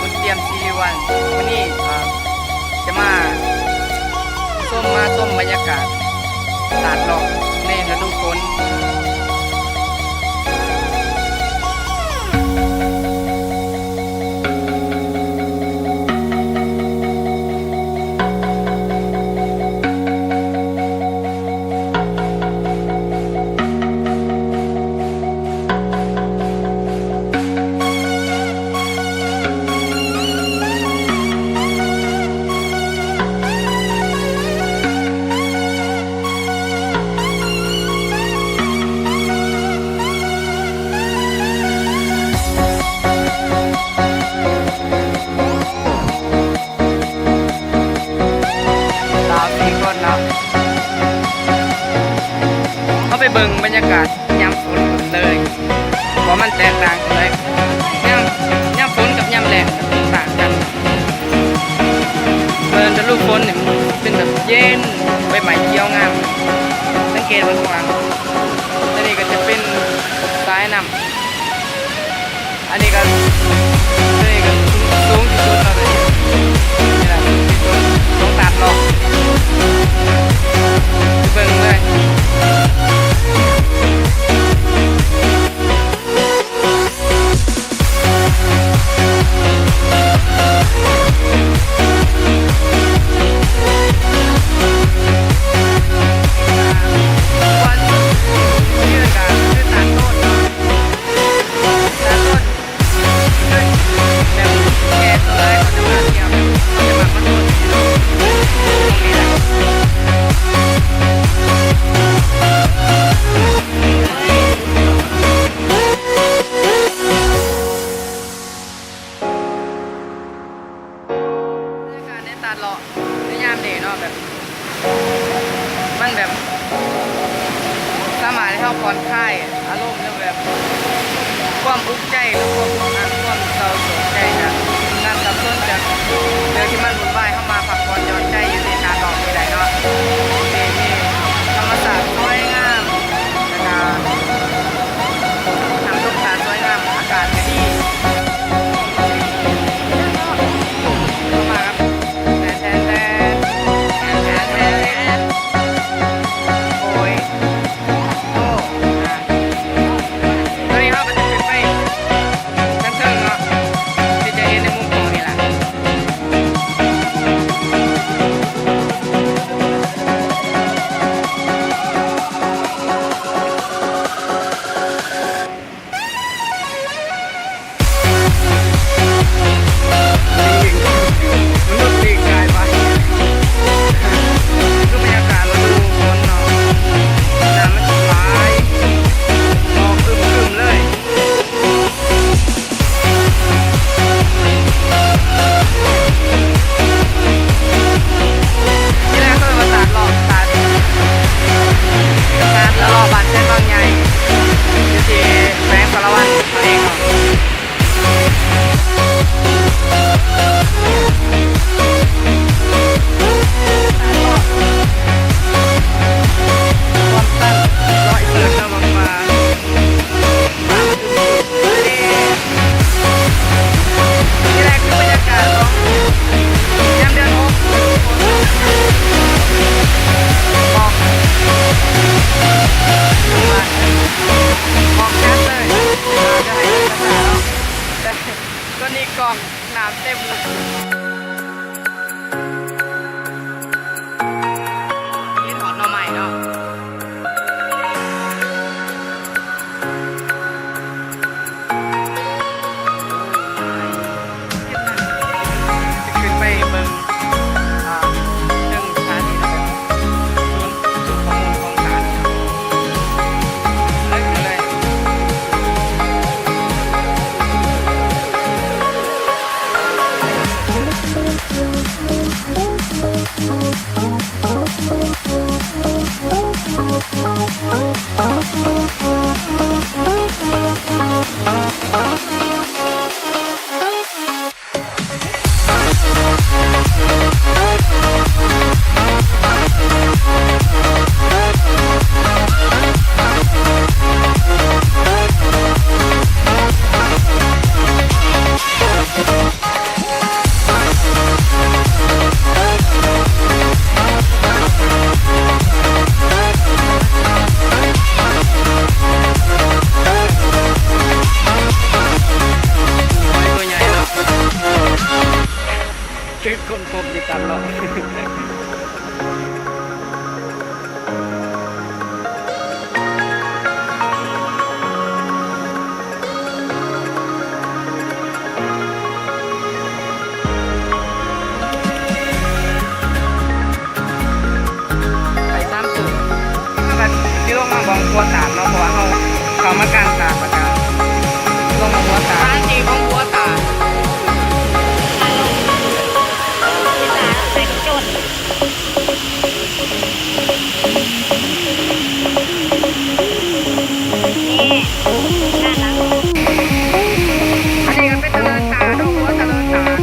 บุญเตรียมซีวันวันนี้จะมาส้มบรรยากาศตาดหลอกในฤดูฝนเขาไปเบิ่งบรรยากาศยามฝนเลยเพราะมันแตกต่างกันเลยยามฝนกับยามแล้งต่างกันฤดูฝนเนี่ยเป็นแบบเย็นใบไม้เขียวงามสังเกตบนข้างหลังอันนี้ก็จะเป็นสายน้ำอันนี้ก็สูงที่สุดเลยนี่แหละที่สุดต้องตัดหรอกเบิ่งเลยตาดเลาะในยามเด็กเนาะแบบมันแบบสามารถให้เราผ่อนคลายอารมณ์แล้วแบบความอุกใจหรือความเศร้าโศกใจจากนั่นสับสนจากเรื่องที่มันวุ่นวายเข้ามาพักผ่อนหย่อนใจอยู่ในตาดเลาะไม่ได้เนาะมีธรรมศาสตร์สวยงามแล้วก็ทำทุกสารสวยงามอากาศก็ดีก็นี่กล่องน้ำเต็มเลยนี่ถอดหน่อใหม่เนาะจะขึ้นไปเบิ่งเรื่องสถานีแบบจุดข้อมูลของสถานีเลย Thank คนพบดีตลอดที่ลงมาบองบัวตาดเนาะเพราะว่าเขามากลางตาดประกาศลงมาบัวตาดร้านจริงของบัวตาดเป็นจุดนี่ด้านหลังอันนี้ก็เป็นตะเลินตาดอกบัวตะเลินตาด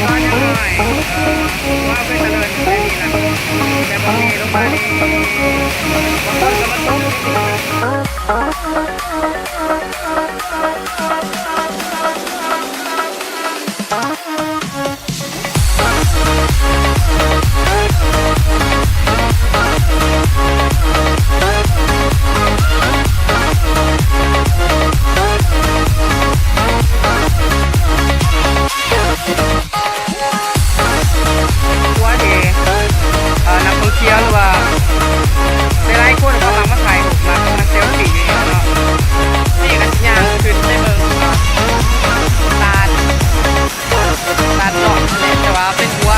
ตอนยังหน่อยว่าเป็นตะเลินได้ดีนะแต่บางทีลงมาดีบางคนก็มาตนักท่องเที่ยวหรือว่าหลายๆคนเขามาถ่ายรูปมาเซลฟี่อยู่เนาะนี่ก็ย่างขึ้นไปเบิ่งตาดหลอดนั่นแหละแต่ว่าเป็นหัว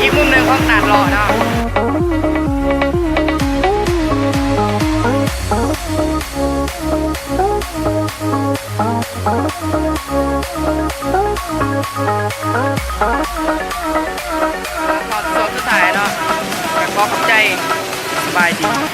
อีกมุมหนึ่งของตาดหล่อเนาะขอดสดสุดท้ายเนาะขอบใจสบายดี